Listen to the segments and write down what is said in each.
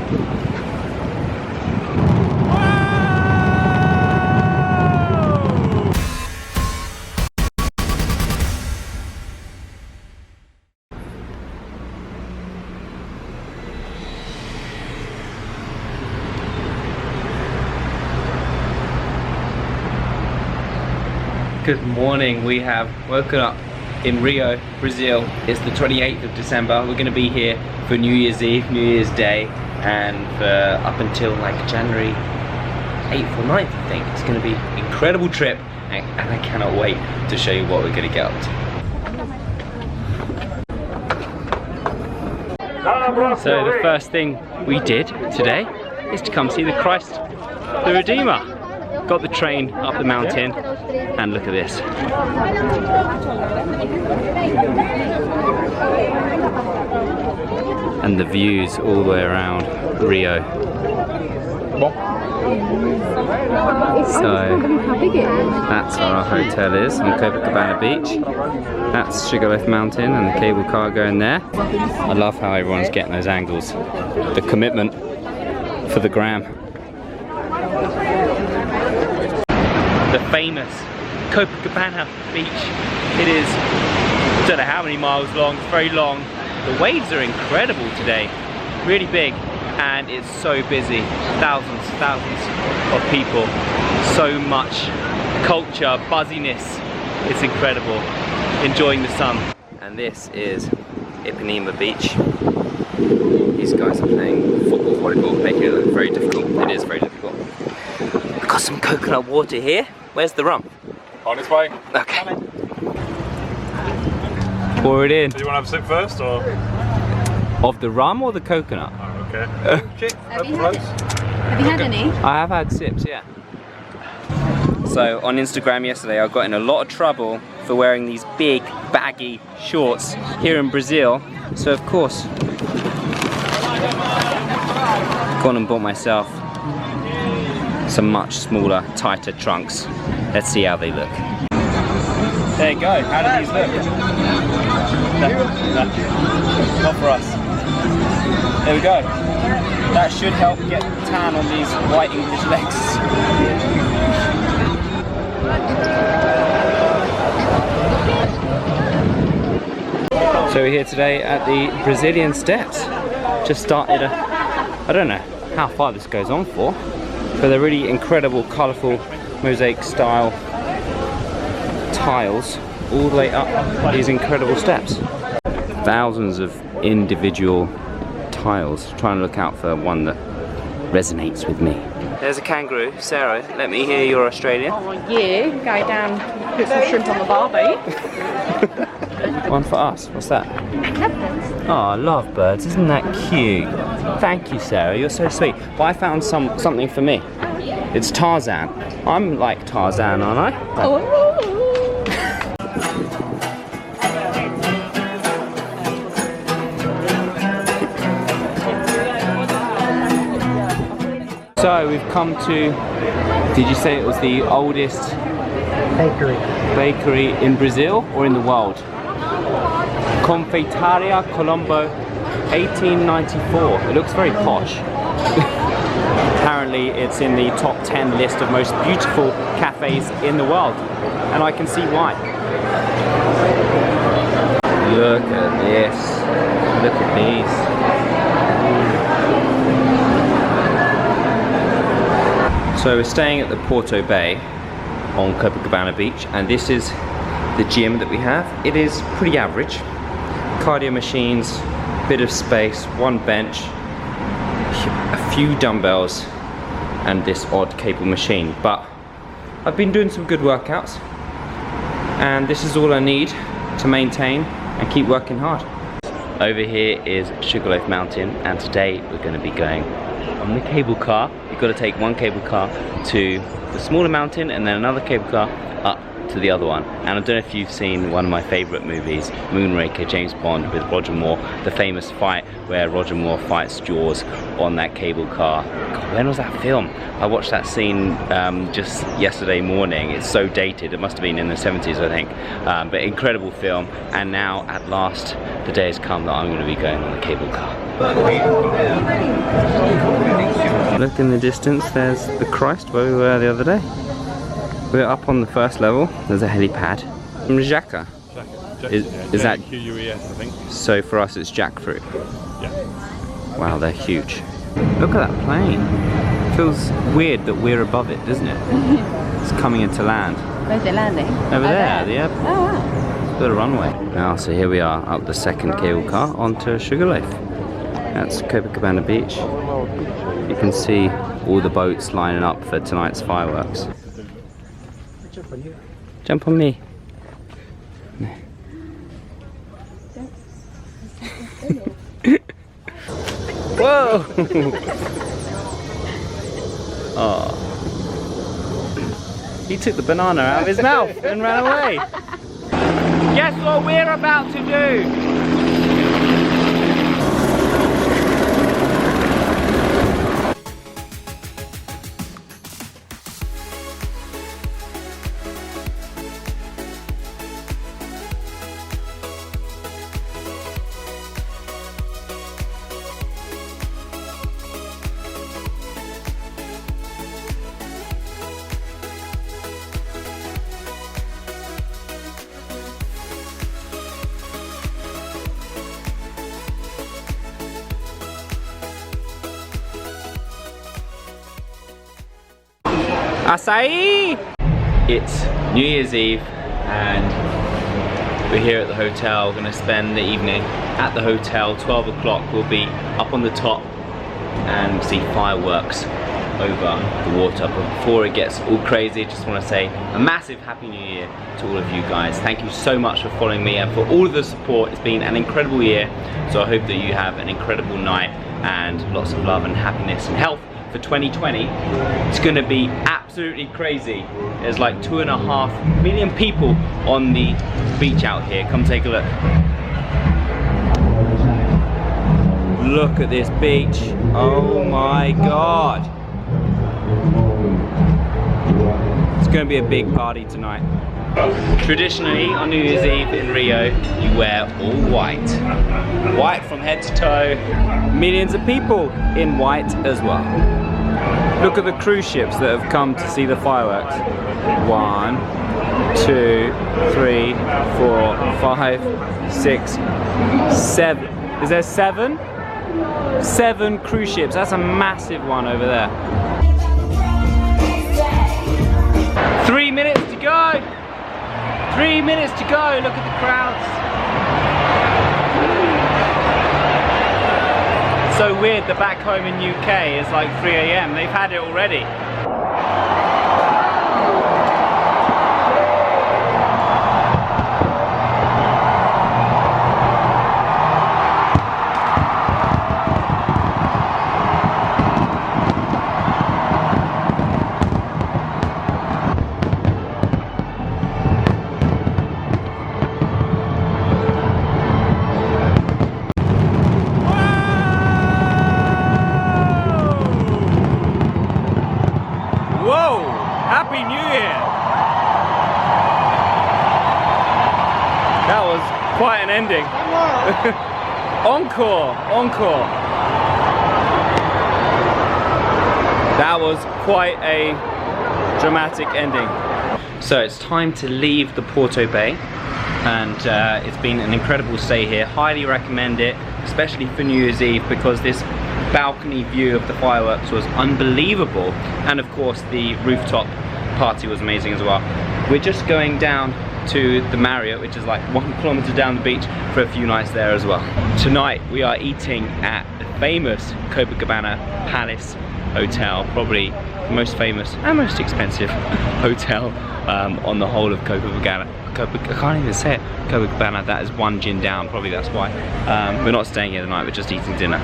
Good morning. We have woken up in Rio, Brazil. It's the 28th of December. We're going to be here for New Year's Eve, New Year's Day, and for up until like January 8th or 9th, I think. It's going to be an incredible trip, and I cannot wait to show you what we're going to get up to. So the first thing we did today is to come see the Christ the Redeemer. Got the train up the mountain, and look at this. And the views all the way around Rio. So that's where our hotel is on Copacabana Beach. That's Sugarloaf Mountain and the cable car going there. I love how everyone's getting those angles. The commitment for the gram. The famous Copacabana Beach. It is, I don't know how many miles long, it's very long. The waves are incredible today, really big, and it's so busy. Thousands of people, so much culture, buzziness. It's incredible, enjoying the sun. And this is Ipanema Beach. These guys are playing football, volleyball, making it look very difficult. It is very difficult. We've got some coconut water here. Where's the rum? On its way. Okay. Pour it in. Do you want to have a sip first, or? Of the rum or the coconut? Oh, okay. Have you had any? I have had sips, yeah. So on Instagram yesterday, I got in a lot of trouble for wearing these big, baggy shorts here in Brazil. So of course, gone and bought myself some much smaller, tighter trunks. Let's see how they look. There you go. How do these look? No. Not for us. There we go. That should help get the tan on these white English legs. So we're here today at the Brazilian Steps. Just started I don't know how far this goes on for, but they're really incredible, colourful, mosaic style tiles all the way up these incredible steps. Thousands of individual tiles. Trying to look out for one that resonates with me. There's a kangaroo. Sarah, let me hear you're Australian. Oh yeah, go down, put some shrimp on the barbie. One for us. What's that? Oh, I love birds. Isn't that cute? Thank you, Sarah. You're so sweet. But I found something for me. It's Tarzan. I'm like Tarzan, aren't I? Oh. So we've come to, did you say it was the oldest bakery in Brazil or in the world? Confeitaria Colombo, 1894. It looks very posh. Apparently it's in the top 10 list of most beautiful cafes in the world, and I can see why. Look at this. Look at these. So we're staying at the Porto Bay on Copacabana Beach, and this is the gym that we have. It is pretty average. Cardio machines, bit of space, one bench, a few dumbbells, and this odd cable machine. But I've been doing some good workouts, and this is all I need to maintain and keep working hard. Over here is Sugarloaf Mountain, and today we're going to be going on the cable car. You've got to take one cable car to the smaller mountain and then another cable car up to the other one. And I don't know if you've seen one of my favourite movies, Moonraker, James Bond, with Roger Moore, the famous fight where Roger Moore fights Jaws on that cable car. God, when was that film? I watched that scene just yesterday morning. It's so dated, it must have been in the 70s, I think. But incredible film, and now at last the day has come that I'm going to be going on the cable car. Look in the distance, there's the Christ where we were the other day. We're up on the first level, there's a helipad. Jacka. Is that QUES, I think? So for us it's jackfruit. Yeah. Wow, they're huge. Look at that plane. Feels weird that we're above it, doesn't it? It's coming into land. Where's it landing? Over there, the airport. Oh wow. The runway. Now, so here we are up the second cable car onto Sugarloaf. That's Copacabana Beach. You can see all the boats lining up for tonight's fireworks. Jump on me. Whoa! Oh. He took the banana out of his mouth and ran away. Guess what we're about to do? Acai! It's New Year's Eve and we're here at the hotel. We're going to spend the evening at the hotel. 12 o'clock we'll be up on the top and see fireworks over the water. But before it gets all crazy, I just want to say a massive Happy New Year to all of you guys. Thank you so much for following me and for all of the support. It's been an incredible year, so I hope that you have an incredible night and lots of love and happiness and health for 2020. It's gonna be absolutely crazy. There's like 2.5 million people on the beach out here. Come take a look. Look at this beach. Oh my God. It's gonna be a big party tonight. Traditionally on New Year's Eve in Rio, you wear all white. White from head to toe. Millions of people in white as well. Look at the cruise ships that have come to see the fireworks. 1, 2, 3, 4, 5, 6, 7. Is there 7? 7 cruise ships. That's a massive one over there. 3 minutes to go. 3 minutes to go. Look at the crowds. So weird that back home in UK it's like 3 AM. They've had it already. Happy New Year! That was quite an ending. Encore! Encore! That was quite a dramatic ending. So it's time to leave the Porto Bay and it's been an incredible stay here. Highly recommend it, especially for New Year's Eve because this balcony view of the fireworks was unbelievable, and of course the rooftop party was amazing as well. We're just going down to the Marriott, which is like 1 kilometer down the beach, for a few nights there as well. Tonight we are eating at the famous Copacabana Palace Hotel, probably the most famous and most expensive hotel on the whole of Copacabana. I can't even say it. Copacabana, that is 1 gin down, probably that's why. We're not staying here tonight, we're just eating dinner.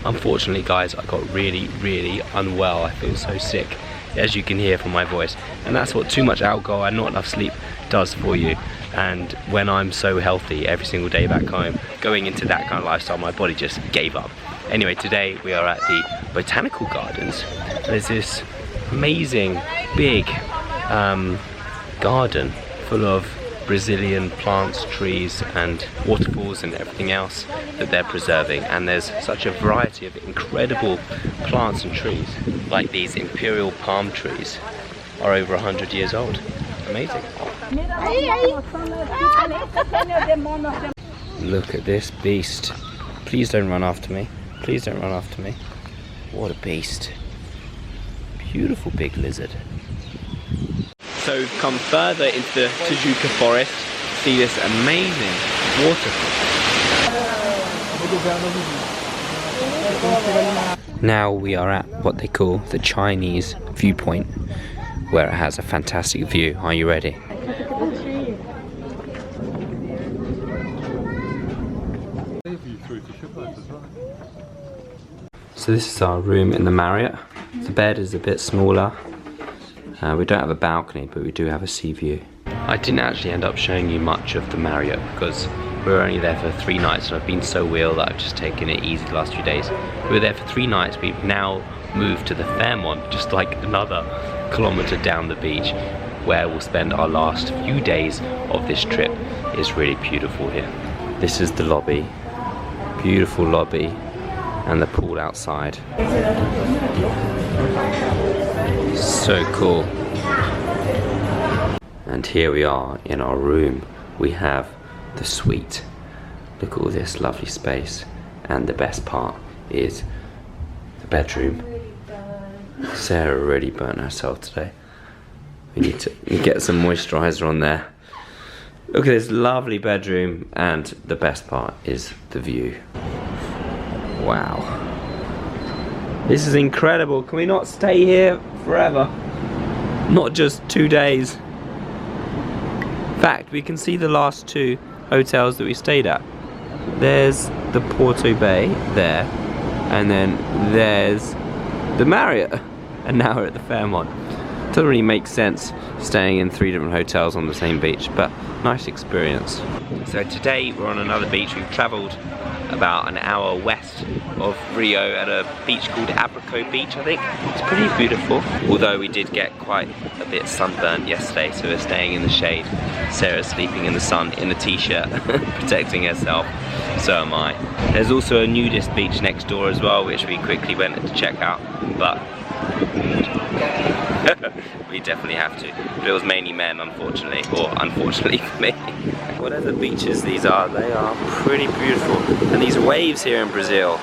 Unfortunately guys, I got really unwell. I feel so sick, as you can hear from my voice, and that's what too much alcohol and not enough sleep does for you. And when I'm so healthy every single day back home, going into that kind of lifestyle, my body just gave up. Anyway, today we are at the Botanical Gardens. There's this amazing big garden full of Brazilian plants, trees and waterfalls and everything else that they're preserving, and there's such a variety of incredible plants and trees. Like these imperial palm trees are over 100 years old. Amazing. Look at this beast. Please don't run after me. Please don't run after me. What a beast. Beautiful big lizard. So we've come further into the Tijuca forest to see this amazing waterfall. Now we are at what they call the Chinese Viewpoint, where it has a fantastic view. Are you ready? So this is our room in the Marriott. The bed is a bit smaller. We don't have a balcony, but we do have a sea view. I didn't actually end up showing you much of the Marriott because we were only there for 3 nights, and I've been so ill that I've just taken it easy the last few days. We were there for 3 nights. We've now moved to the Fairmont, just like another kilometre down the beach, where we'll spend our last few days of this trip. It's really beautiful here. This is the lobby. Beautiful lobby, and the pool outside. So cool. And here we are in our room. We have the suite. Look at all this lovely space. And the best part is the bedroom. Sarah already burnt herself today. We need to get some moisturizer on there. Look at this lovely bedroom, and the best part is the view. Wow. This is incredible. Can we not stay here forever? Not just 2 days. In fact, we can see the last 2 hotels that we stayed at. There's the Porto Bay there, and then there's the Marriott, and now we're at the Fairmont. Doesn't really make sense staying in 3 different hotels on the same beach, but nice experience. So today we're on another beach. We've travelled about an hour west of Rio at a beach called Abraco Beach, I think. It's pretty beautiful, although we did get quite a bit sunburned yesterday, so we're staying in the shade. Sarah's sleeping in the sun in a t-shirt, protecting herself. So am I. There's also a nudist beach next door as well, which we quickly went to check out, but we definitely have to. But it was mainly men, unfortunately, or unfortunately for me. Whatever beaches these are, they are pretty beautiful. And these waves here in Brazil,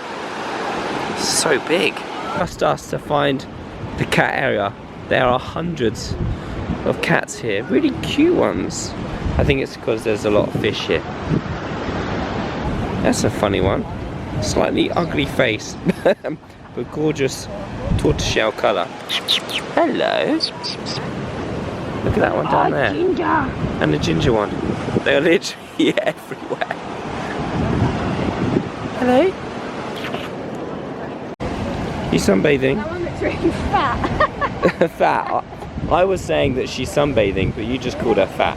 so big. Trust us to find the cat area. There are hundreds of cats here, really cute ones. I think it's because there's a lot of fish here. That's a funny one. Slightly ugly face, but gorgeous tortoiseshell colour. Hello. Look at that one down there. Ginger. And the ginger one. They are literally everywhere. Hello. You sunbathing? That one looks really fat. Fat. I was saying that she's sunbathing, but you just called her fat.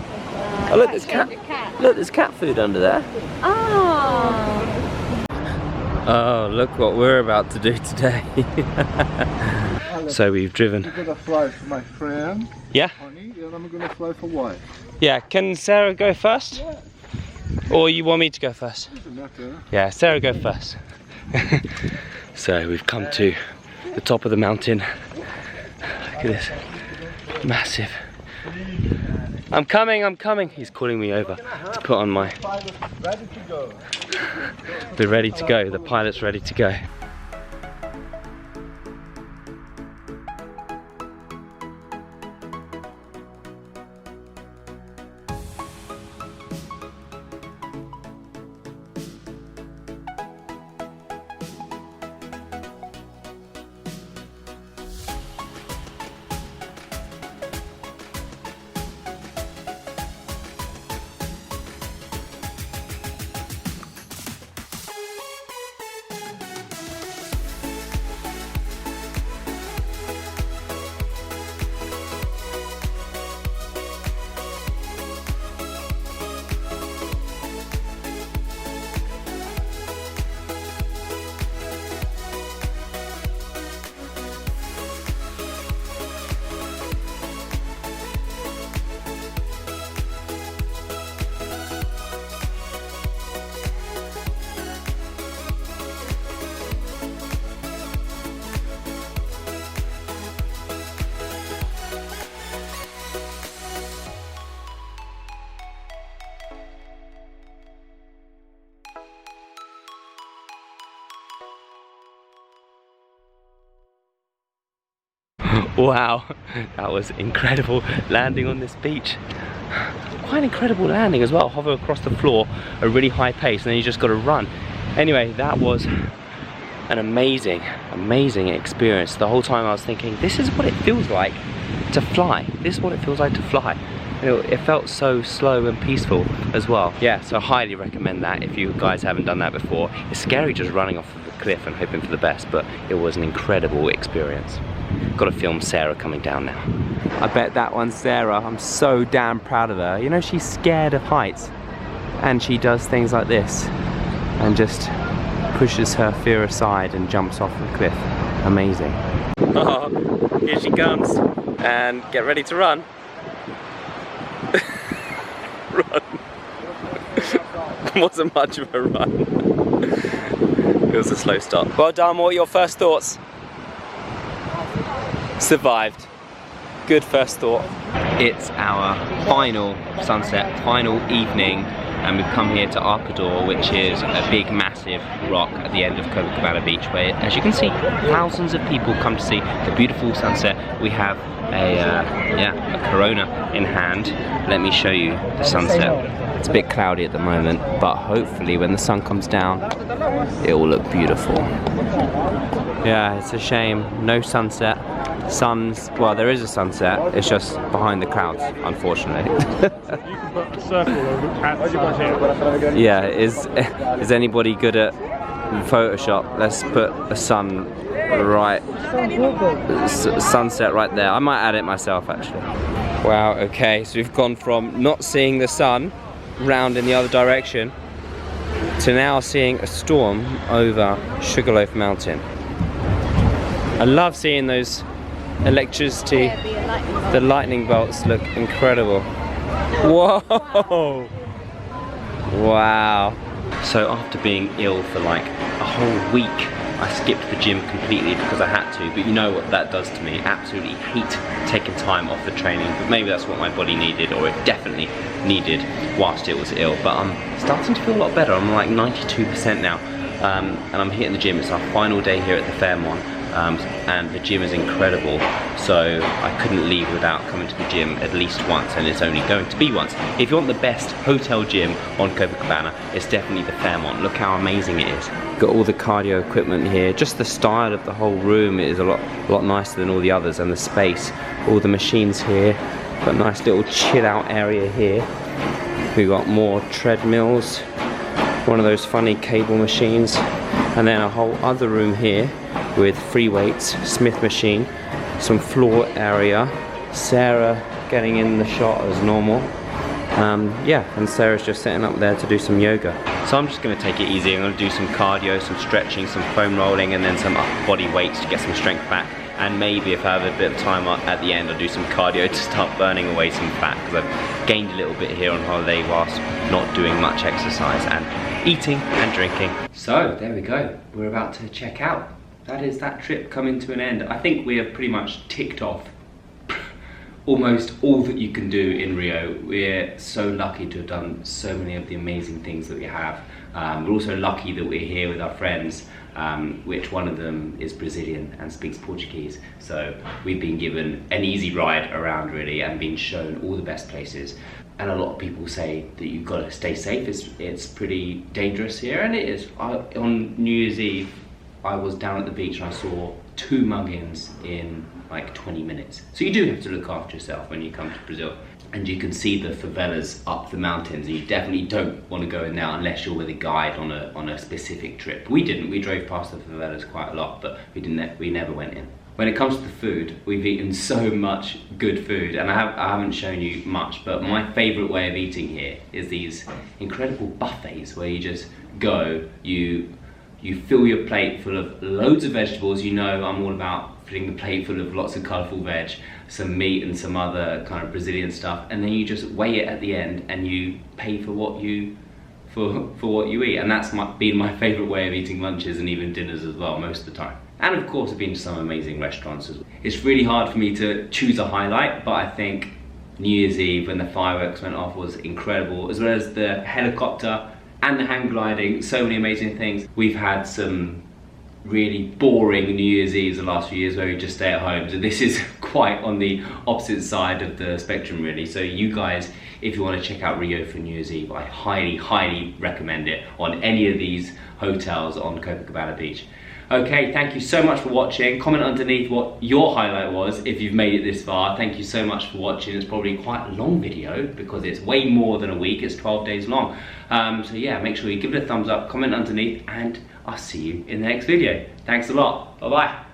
Oh look, there's cat. Look, there's cat food under there. Oh. Oh, look what we're about to do today. So we've driven. I'm gonna fly for my friend. Yeah? Honey, and I'm gonna fly for wife. Yeah, can Sarah go first? Yeah. Or you want me to go first? Doesn't matter. Yeah, Sarah go first. So we've come to the top of the mountain. Look at this. Massive. I'm coming. He's calling me over to put on my... Ready to go. We're ready to go. The pilot's ready to go. Wow, that was incredible landing on this beach. Quite an incredible landing as well. Hover across the floor at a really high pace, and then you just got to run. Anyway, that was an amazing experience. The whole time I was thinking, this is what it feels like to fly. This is what it feels like to fly. It felt so slow and peaceful as well. Yeah, so I highly recommend that if you guys haven't done that before. It's scary just running off of the cliff and hoping for the best, but it was an incredible experience. Got to film Sarah coming down now. I bet that one's Sarah. I'm so damn proud of her. You know, she's scared of heights, and she does things like this and just pushes her fear aside and jumps off the cliff. Amazing. Oh, here she comes. And get ready to run. Run. It wasn't much of a run. It was a slow start. Well done, what are your first thoughts? Survived. Good first thought. It's our final sunset, final evening, and we've come here to Arpador, which is a big massive rock at the end of Copacabana Beach, where, as you can see, thousands of people come to see the beautiful sunset. We have a Corona in hand. Let me show you the sunset. It's a bit cloudy at the moment, but hopefully when the sun comes down, it will look beautiful. Yeah, it's a shame, no sunset. Well, there is a sunset, it's just behind the clouds, unfortunately. You can put a circle at here. Yeah, is anybody good at Photoshop? Let's put a sunset right there. I might add it myself, actually. Wow, okay, so we've gone from not seeing the sun round in the other direction to now seeing a storm over Sugarloaf Mountain. I love seeing those electricity, the lightning bolts look incredible. Whoa! Wow. So after being ill for like a whole week, I skipped the gym completely because I had to, but you know what that does to me. Absolutely hate taking time off the training, but maybe that's what my body needed, or it definitely needed whilst it was ill. But I'm starting to feel a lot better. I'm like 92% now, and I'm hitting the gym. It's our final day here at the Fairmont. And the gym is incredible, so I couldn't leave without coming to the gym at least once, and it's only going to be once. If you want the best hotel gym on Copacabana, it's definitely the Fairmont. Look how amazing it is. Got all the cardio equipment here. Just the style of the whole room is a lot nicer than all the others, and the space, all the machines here. Got a nice little chill out area here. We got more treadmills, one of those funny cable machines, and then a whole other room here with free weights, Smith machine, some floor area, Sarah getting in the shot as normal. Yeah, and Sarah's just setting up there to do some yoga. So I'm just going to take it easy. I'm going to do some cardio, some stretching, some foam rolling, and then some upper body weights to get some strength back. And maybe if I have a bit of time at the end, I'll do some cardio to start burning away some fat, because I've gained a little bit here on holiday whilst not doing much exercise and eating and drinking. So there we go, we're about to check out. That is that trip coming to an end. I think we have pretty much ticked off almost all that you can do in Rio. We're so lucky to have done so many of the amazing things that we have. We're also lucky that we're here with our friends, which one of them is Brazilian and speaks Portuguese. So we've been given an easy ride around really and been shown all the best places. And a lot of people say that you've got to stay safe. It's pretty dangerous here, and it is. On New Year's Eve, I was down at the beach and I saw 2 muggins in like 20 minutes. So you do have to look after yourself when you come to Brazil. And you can see the favelas up the mountains, and you definitely don't want to go in there unless you're with a guide on a specific trip. We didn't, we drove past the favelas quite a lot, but we never went in. When it comes to the food, we've eaten so much good food, and I haven't shown you much, but my favourite way of eating here is these incredible buffets where you just go, you fill your plate full of loads of vegetables. You know I'm all about filling the plate full of lots of colourful veg, some meat and some other kind of Brazilian stuff, and then you just weigh it at the end and you pay for what you eat. And that's been my favourite way of eating lunches and even dinners as well most of the time. And of course I've been to some amazing restaurants as well. It's really hard for me to choose a highlight, but I think New Year's Eve when the fireworks went off was incredible, as well as the helicopter and the hang gliding. So many amazing things. We've had some really boring New Year's Eve the last few years where we just stay at home. So this is quite on the opposite side of the spectrum really. So you guys, if you want to check out Rio for New Year's Eve, I highly recommend it on any of these hotels on Copacabana Beach. Okay, thank you so much for watching. Comment underneath what your highlight was if you've made it this far. Thank you so much for watching. It's probably quite a long video because it's way more than a week. It's 12 days long. So yeah, make sure you give it a thumbs up, comment underneath, and I'll see you in the next video. Thanks a lot. Bye-bye.